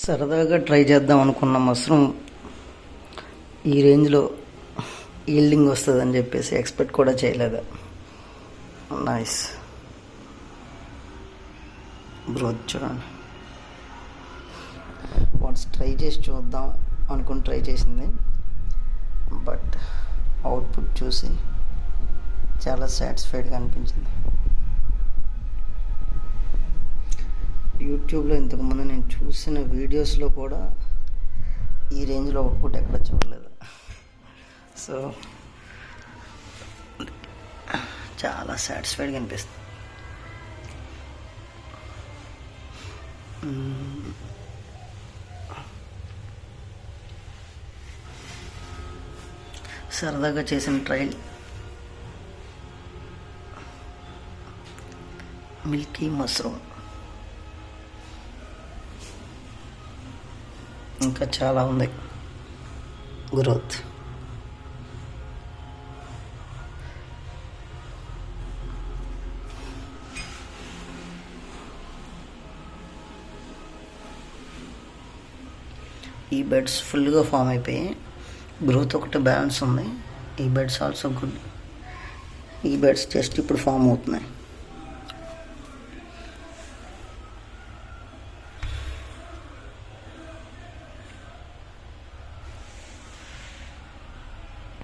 సరదాగా ట్రై చేద్దాం అనుకున్న మష్రూమ్ ఈ రేంజ్లో ఈల్డింగ్ వస్తుందని చెప్పేసి ఎక్స్పెక్ట్ కూడా చేయలేదు. నైస్ గ్రోత్ చూడండి. వన్స్ ట్రై చేసి చూద్దాం అనుకుని ట్రై చేసింది, బట్ అవుట్పుట్ చూసి చాలా సాటిస్ఫైడ్గా అనిపించింది. యూట్యూబ్లో ఇంతకుముందు నేను చూసిన వీడియోస్లో కూడా ఈ రేంజ్లో అవుట్పుట్ ఎక్కడ చూడలేదు. సో చాలా సాటిస్ఫైడ్గా అనిపిస్తుంది. సరదాగా చేసిన ట్రయల్ మిల్కీ మష్రూమ్. ఇంకా చాలా ఉంది గ్రోత్. ఈ బెడ్స్ ఫుల్గా ఫామ్ అయిపోయి గ్రోత్ ఒకటి బ్యాలెన్స్ ఉంది. ఈ బెడ్స్ ఆల్సో గుడ్. ఈ బెడ్స్ జస్ట్ ఇప్పుడు ఫామ్ అవుతున్నాయి.